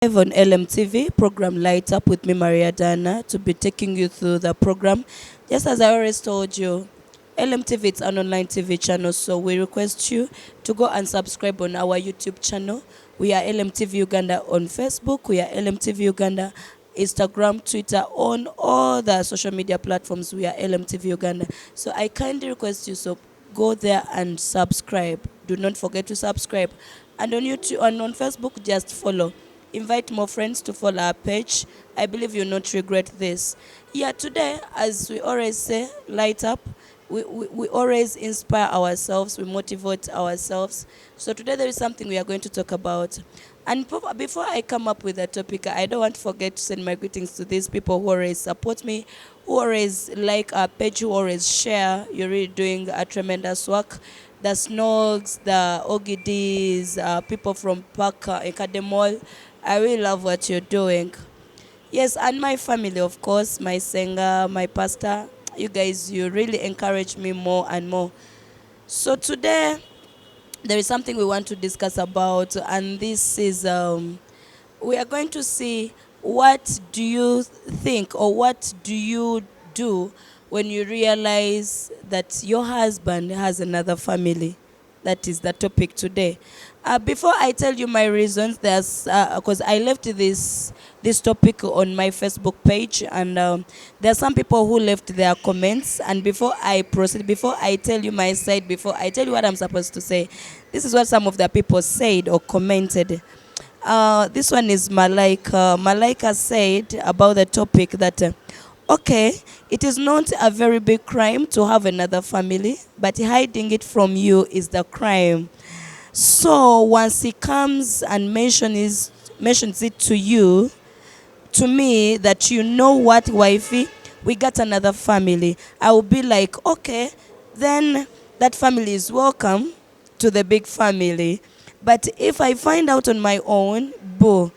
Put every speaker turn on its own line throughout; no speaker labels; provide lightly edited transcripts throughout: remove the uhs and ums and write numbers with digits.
Live on LMTV program Light Up with me, Maria Daina, to be taking you through the program. Just as I always told you, LMTV is an online TV channel, so we request you to go and subscribe on our YouTube channel. We are LMTV Uganda on Facebook. We are LMTV Uganda, Instagram, Twitter, on all the social media platforms. We are LMTV Uganda. So I kindly request you, so go there and subscribe. Do not forget to subscribe. And on YouTube and on Facebook, just follow. Invite more friends to follow our page. I believe you'll not regret this. Yeah, today, as we always say, light up. We always inspire ourselves, we motivate ourselves. So today there is something we are going to talk about. And before I come up with a topic, I don't want to forget to send my greetings to these people who always support me, who always like our page, who always share. You're really doing a tremendous work. The Snogs, the Ogidis, people from Park Academol. I really love what you're doing. Yes, and my family, of course, my singer, my pastor. You guys, you really encourage me more and more. So today, there is something we want to discuss about, and this is we are going to see what do you think or what do you do when you realize that your husband has another family. That is the topic today. Before I tell you my reasons, there's because I left this topic on my Facebook page, and there are some people who left their comments. And before I proceed, before I tell you my side, before I tell you what I'm supposed to say, this is what some of the people said or commented. This one is Malaika. Malaika said about the topic that, okay, it is not a very big crime to have another family, but hiding it from you is the crime. So once he comes and mentions it to you, to me, that you know what, wifey, we got another family, I will be like, okay, then that family is welcome to the big family. But if I find out on my own, boo,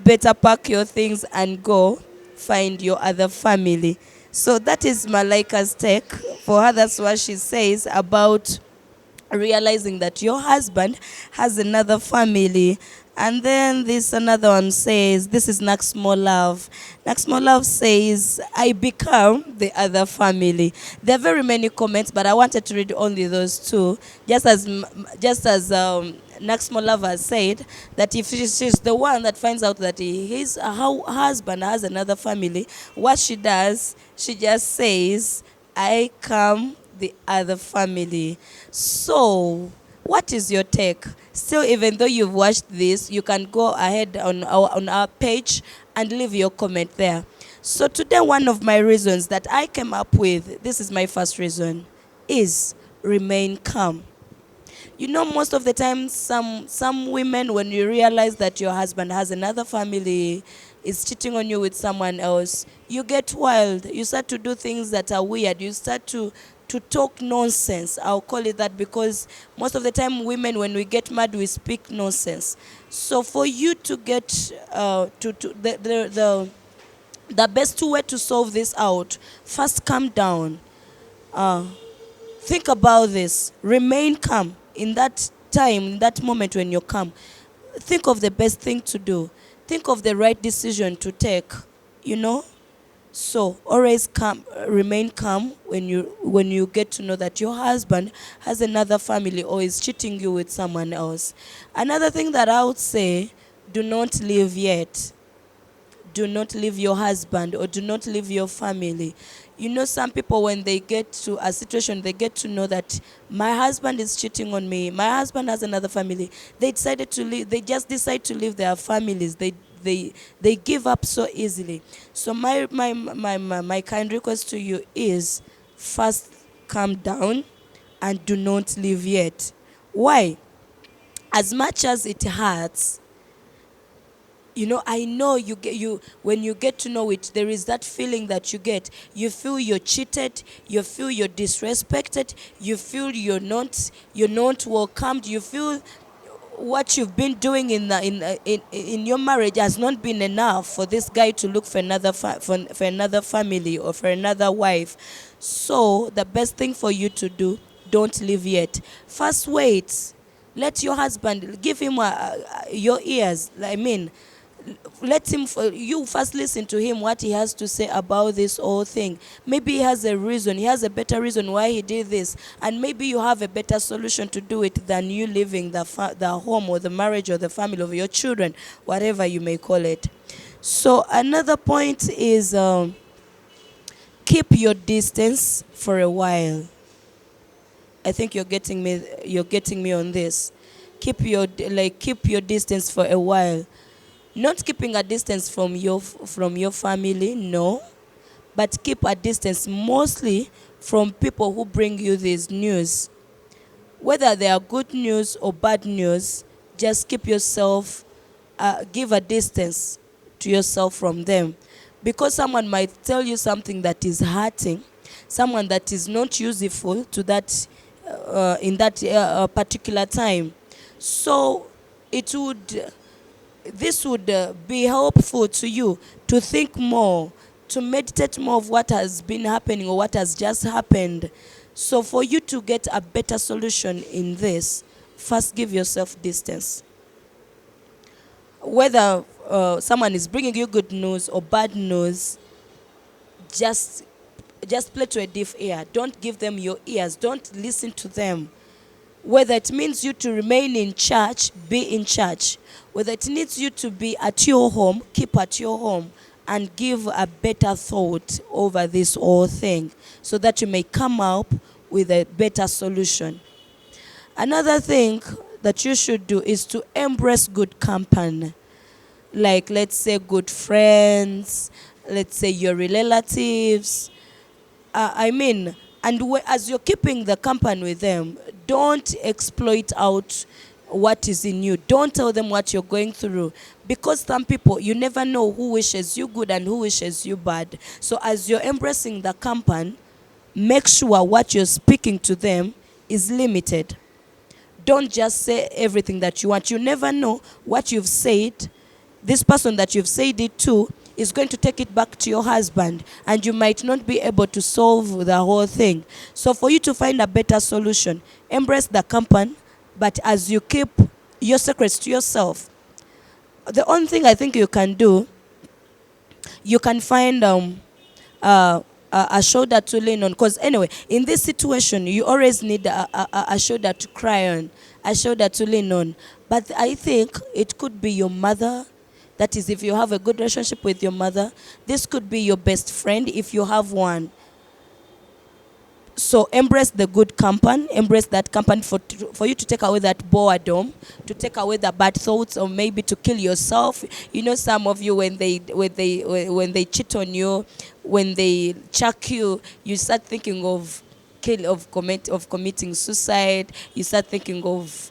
better pack your things and go find your other family. So that is Malaika's take. For her, that's what she says about realizing that your husband has another family. And then this another one says, this is Naxmo Love. Naxmo Love says, I become the other family. There are very many comments, but I wanted to read only those two. Just as Naxmo Love has said, that if she's the one that finds out that his husband has another family, what she does, she just says, I come the other family. So, what is your take? Still, even though you've watched this, you can go ahead on our page and leave your comment there. So today, one of my reasons that I came up with, this is my first reason, is remain calm. You know, most of the time, some women, when you realize that your husband has another family, is cheating on you with someone else, you get wild. You start to do things that are weird. You start to talk nonsense. I'll call it that, because most of the time, women, when we get mad, we speak nonsense. So for you to get to the best way to solve this out, first calm down. Think about this. Remain calm. In that time, in that moment when you're calm, think of the best thing to do. Think of the right decision to take, you know? So always calm, remain calm when you get to know that your husband has another family or is cheating you with someone else. Another thing that I would say, do not leave yet. Do not leave your husband or do not leave your family. You know, some people, when they get to a situation, they get to know that my husband is cheating on me, my husband has another family. They decided to leave. They just decide to leave their families. They give up so easily. So my kind request to you is, first calm down and do not leave yet. Why? As much as it hurts, you know, I know you when you get to know it, there is that feeling that you get. You feel you're cheated, you feel you're disrespected, you feel you're not welcomed, you feel what you've been doing in your marriage has not been enough for this guy to look for for another family or for another wife. So the best thing for you to do, don't leave yet. First wait. Let your husband, give him your ears. I mean, let him, you first listen to him, what he has to say about this whole thing. Maybe he has a reason, he has a better reason why he did this, and maybe you have a better solution to do it than you leaving the home or the marriage or the family of your children, whatever you may call it. So another point is, keep your distance for a while. I think you're getting me on this. Keep your distance for a while. Not keeping a distance from your family, no, but keep a distance mostly from people who bring you this news. Whether they are good news or bad news, just keep yourself, give a distance to yourself from them. Because someone might tell you something that is hurting, someone that is not useful to that, in that particular time. So it would this would be helpful to you to think more, to meditate more of what has been happening or what has just happened. So for you to get a better solution in this, first give yourself distance. Whether someone is bringing you good news or bad news, just play to a deaf ear. Don't give them your ears. Don't listen to them. Whether it means you to remain in church, be in church. Whether it needs you to be at your home, keep at your home and give a better thought over this whole thing so that you may come up with a better solution. Another thing that you should do is to embrace good company. Like, let's say, good friends, let's say your relatives. And as you're keeping the company with them, don't exploit out what is in you. Don't tell them what you're going through. Because some people, you never know who wishes you good and who wishes you bad. So as you're embracing the company, make sure what you're speaking to them is limited. Don't just say everything that you want. You never know what you've said. This person that you've said it to is going to take it back to your husband, and you might not be able to solve the whole thing. So for you to find a better solution, embrace the company, but as you keep your secrets to yourself. The only thing I think you can do, you can find a shoulder to lean on. Because anyway, in this situation, you always need a shoulder to cry on, a shoulder to lean on. But I think it could be your mother. That is, if you have a good relationship with your mother. This could be your best friend if you have one. So embrace the good company, embrace that company for you to take away that boredom, to take away the bad thoughts, or maybe to kill yourself. You know, some of you, when they cheat on you, when they chuck you, you start thinking of committing suicide. You start thinking of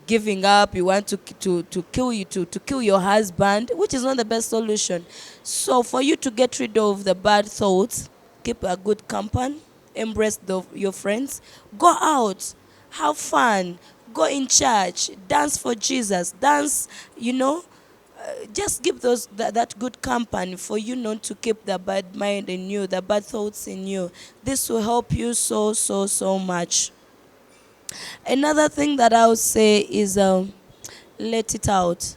giving up. You want to kill your husband, which is not the best solution. So for you to get rid of the bad thoughts, keep a good company, embrace your friends, go out, have fun, go in church, dance for Jesus, dance, just give that good company for you not to keep the bad mind in you, the bad thoughts in you. This will help you so much. Another thing that I would say is, let it out.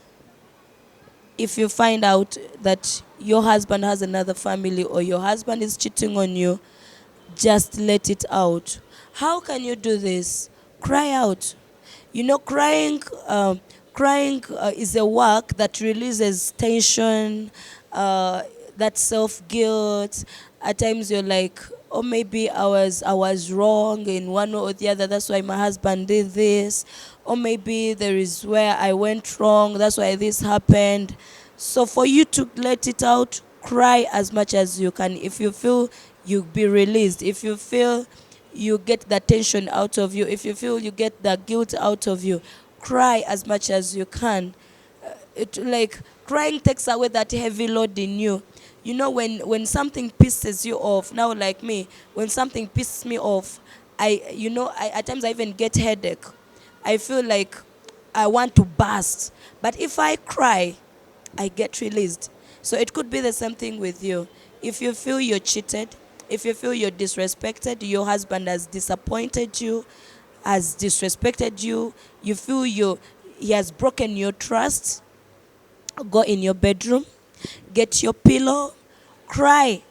If you find out that your husband has another family or your husband is cheating on you, just let it out. How can you do this? Cry out. Crying is a work that releases tension, that self-guilt. At times you're like, oh, maybe I was wrong in one way or the other. That's why my husband did this. Or maybe there is where I went wrong. That's why this happened. So for you to let it out, cry as much as you can. If you feel you be released, if you feel you get the tension out of you, if you feel you get the guilt out of you, cry as much as you can. Crying takes away that heavy load in you. When something pisses you off, now like me, when something pisses me off, I at times I even get headache. I feel like I want to burst. But if I cry, I get released. So it could be the same thing with you. If you feel you're cheated, if you feel you're disrespected, your husband has disappointed you, you feel he has broken your trust, Go in your bedroom, get your pillow, cry.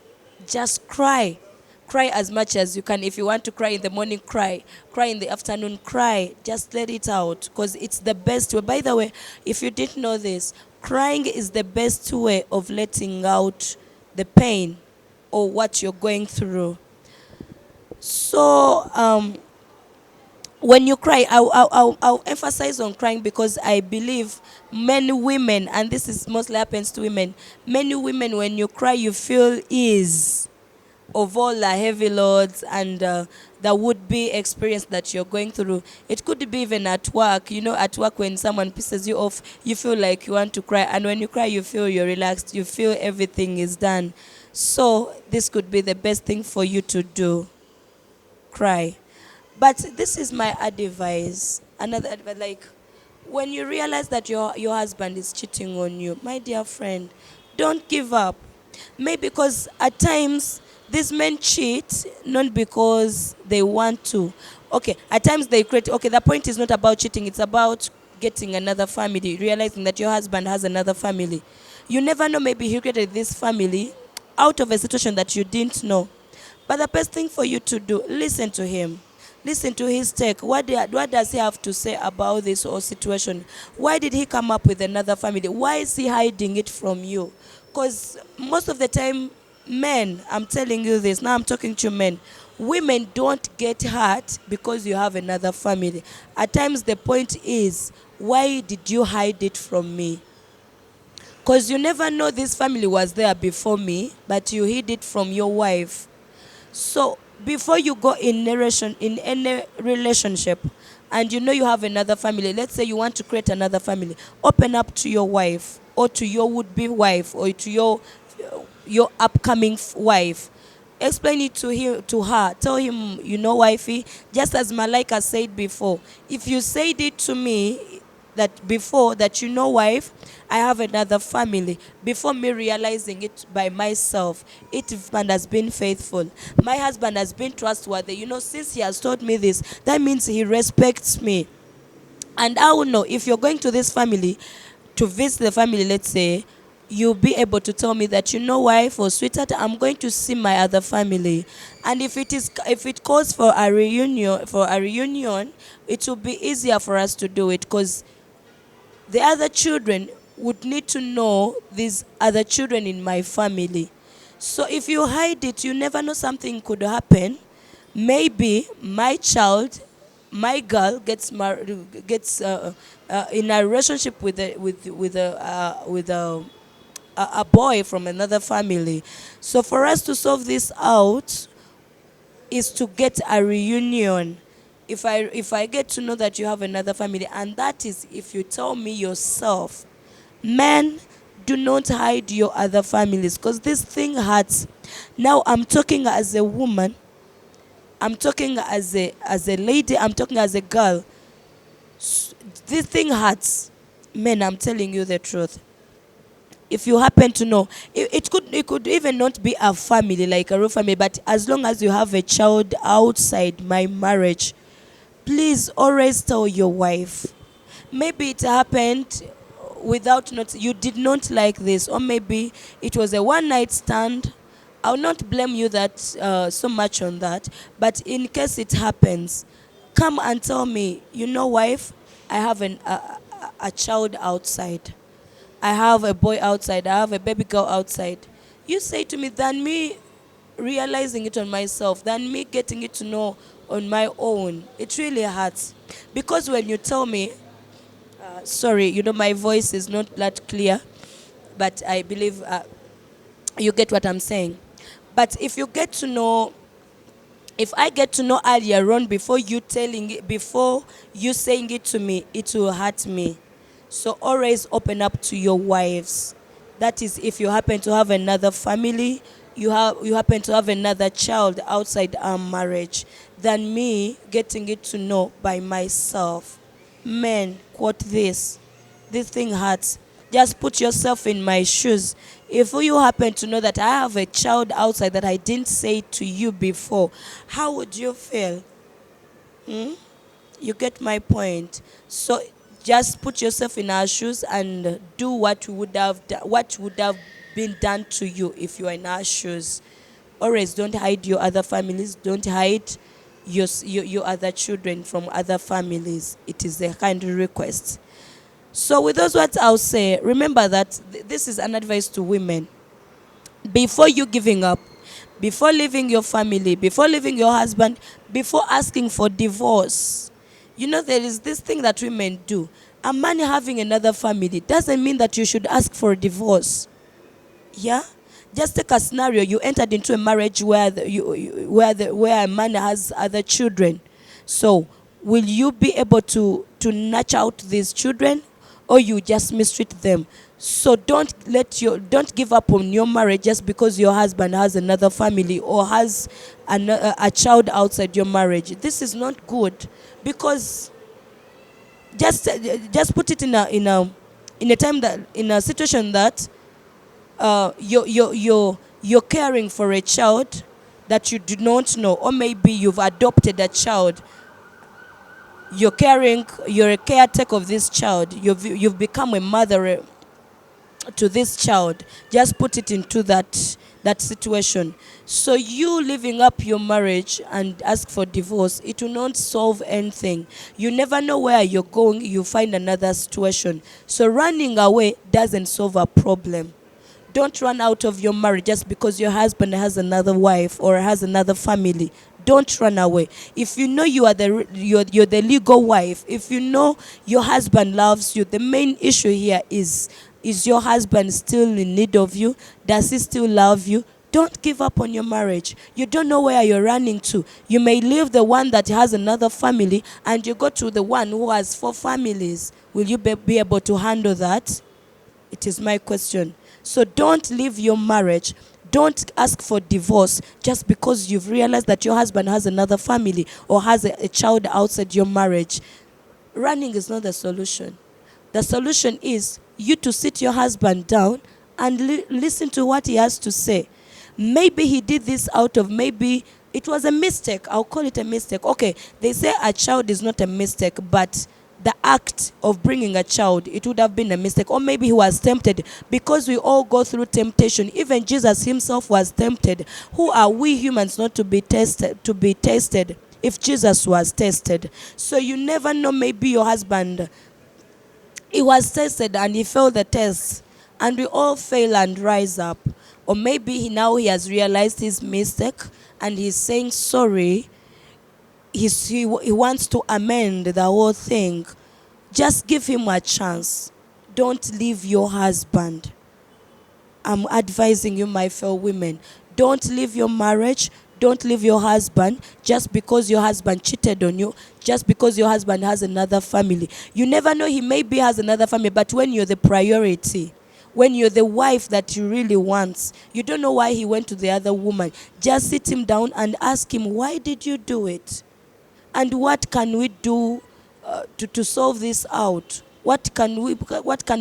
Just cry. Cry as much as you can. If you want to cry in the morning, cry. Cry in the afternoon, cry. Just let it out because it's the best way. By the way, if you didn't know this, crying is the best way of letting out the pain or what you're going through. So, when you cry, I'll emphasize on crying because I believe many women, and this is mostly happens to women, many women, when you cry, you feel ease of all the heavy loads and the would-be experience that you're going through. It could be even at work. You know, at work when someone pisses you off, you feel like you want to cry. And when you cry, you feel you're relaxed. You feel everything is done. So this could be the best thing for you to do. Cry. But this is my advice. Another advice, like when you realize that your husband is cheating on you, my dear friend, don't give up. Maybe because at times these men cheat not because they want to. Okay, at times they create. Okay, the point is not about cheating. It's about getting another family, realizing that your husband has another family. You never know. Maybe he created this family out of a situation that you didn't know. But the best thing for you to do, listen to him. Listen to his take. What does he have to say about this whole situation? Why did he come up with another family? Why is he hiding it from you? Because most of the time, men, I'm telling you this, now I'm talking to men, women don't get hurt because you have another family. At times, the point is, why did you hide it from me? Because you never know this family was there before me, but you hid it from your wife. So before you go in any relationship and you know you have another family, let's say you want to create another family, open up to your wife or to your would-be wife or to your upcoming wife. Explain it to her. Tell him, you know, wifey, just as Malika said before, if you said it to me that before that, you know, wife, I have another family, before me realizing it by myself, it husband has been faithful, my husband has been trustworthy, you know, since he has told me this, that means he respects me. And I will know if you're going to this family to visit the family, let's say, you'll be able to tell me that, you know, wife or sweetheart, I'm going to see my other family. And if it calls for a reunion, it will be easier for us to do it because the other children would need to know these other children in my family. So if you hide it, you never know, something could happen. Maybe my child, my girl gets in a relationship with a boy from another family. So for us to solve this out is to get a reunion. If I get to know that you have another family, and that is if you tell me yourself. Men, do not hide your other families because this thing hurts. Now I'm talking as a woman, I'm talking as a lady, I'm talking as a girl. This thing hurts. Men, I'm telling you the truth. If you happen to know, it could even not be a family like a real family, but as long as you have a child outside my marriage, please always tell your wife. Maybe it happened without not, you did not like this, or maybe it was a one night stand. I'll not blame you that so much on that, but in case it happens, come and tell me, you know, wife, I have a child outside, I have a boy outside, I have a baby girl outside. You say to me, than me realizing it on myself, than me getting it to know on my own. It really hurts. Because when you tell me, sorry, you know, my voice is not that clear, but I believe you get what I'm saying. But if I get to know earlier on before you saying it to me, it will hurt me. So always open up to your wives. That is, if you happen to have another family, you happen to have another child outside our marriage, than me getting it to know by myself. Men, quote this. This thing hurts. Just put yourself in my shoes. If you happen to know that I have a child outside that I didn't say to you before, how would you feel? You get my point. So Just put yourself in our shoes and do what would have been done to you if you are in our shoes. Always don't hide your other families. Don't hide your other children from other families. It is a kind request. So with those words, I'll say, remember that this is an advice to women. Before you giving up, before leaving your family, before leaving your husband, before asking for divorce, there is this thing that women do. A man having another family doesn't mean that you should ask for a divorce. Yeah? Just take a scenario. You entered into a marriage where where a man has other children. So, will you be able to nurture out these children, or you just mistreat them? So don't give up on your marriage just because your husband has another family or has a child outside your marriage. This is not good, because just put it in a time that in a situation that you're caring for a child that you do not know, or maybe you've adopted a child. You're a caretaker of this child. You've become a mother to this child. Just put it into that situation. So you living up your marriage and ask for divorce, it will not solve anything. You never know where you're going. You find another situation. So running away doesn't solve a problem. Don't run out of your marriage just because your husband has another wife or has another family. Don't run away. If you know you're the legal wife, if you know your husband loves you, the main issue here is your husband still in need of you? Does he still love you? Don't give up on your marriage. You don't know where you're running to. You may leave the one that has another family and you go to the one who has 4 families. Will you be able to handle that? It is my question. So don't leave your marriage. Don't ask for divorce just because you've realized that your husband has another family or has a child outside your marriage. Running is not the solution. The solution is you to sit your husband down and listen to what he has to say. Maybe he did this maybe it was a mistake. I'll call it a mistake. Okay, they say a child is not a mistake, but the act of bringing a child, it would have been a mistake. Or maybe he was tempted, because we all go through temptation. Even Jesus himself was tempted. Who are we humans not to be tested if Jesus was tested? So you never know, maybe your husband, he was tested and he failed the test, and we all fail and rise up. Or maybe he has realized his mistake and he's saying sorry. He wants to amend the whole thing. Just give him a chance. Don't leave your husband. I'm advising you, my fellow women. Don't leave your marriage. Don't leave your husband just because your husband cheated on you, just because your husband has another family. You never know, he maybe has another family, but when you're the priority, when you're the wife that you really want, you don't know why he went to the other woman. Just sit him down and ask him, why did you do it? And what can we do to solve this out? What can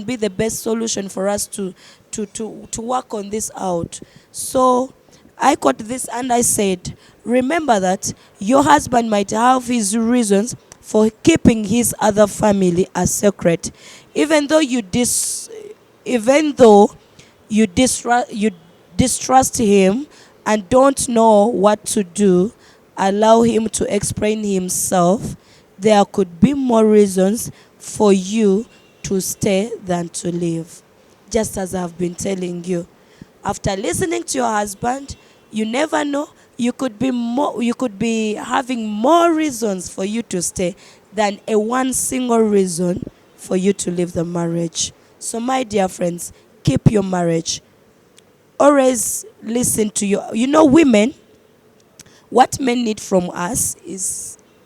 be the best solution for us to work on this out? So I caught this and I said, remember that your husband might have his reasons for keeping his other family a secret, even though you distrust him and don't know what to do. Allow him to explain himself. There could be more reasons for you to stay than to leave. Just as I've been telling you. After listening to your husband, you never know, you could be having more reasons for you to stay than a one single reason for you to leave the marriage. So my dear friends, keep your marriage. Always listen to women. What men need from us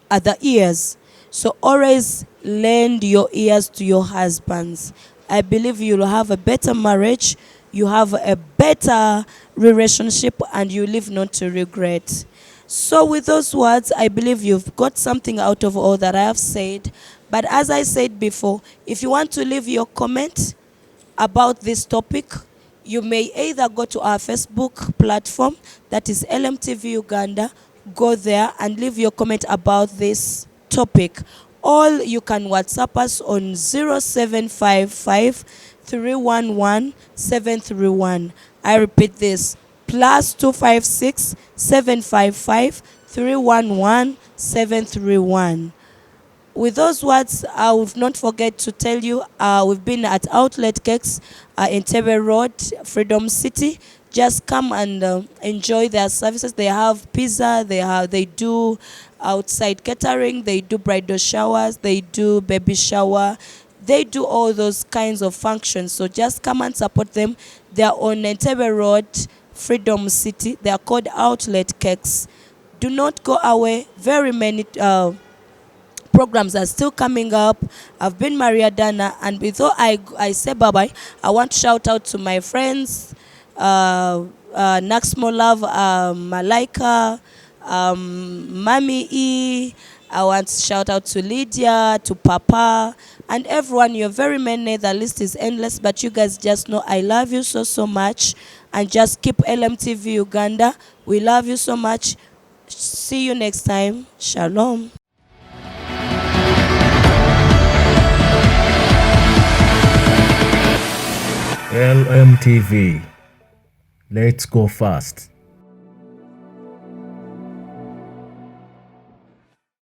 are the ears. So always lend your ears to your husbands. I believe you'll have a better marriage, you have a better relationship, and you live not to regret. So with those words, I believe you've got something out of all that I have said. But as I said before, if you want to leave your comment about this topic, you may either go to our Facebook platform, that is LMTV Uganda, go there and leave your comment about this topic. or you can WhatsApp us on 0755 311 731. I repeat this, +256 755 311 731. With those words, I will not forget to tell you, we've been at Outlet Cakes in Tebe Road, Freedom City. Just come and enjoy their services. They have pizza, they do outside catering, they do bridal showers, they do baby shower, they do all those kinds of functions. So just come and support them. They are on Entebbe Road, Freedom City. They are called Outlet Cakes. Do not go away. Very many programs are still coming up. I've been Maria Dana, and before I say bye-bye, I want to shout out to my friends, Naxmo Love, Malaika, Mami E. I want to shout out to Lydia, to Papa, and everyone. You're very many. The list is endless, but you guys just know I love you so much, and just keep LMTV Uganda. We love you so much. See you next time. Shalom.
LMTV. Let's go fast.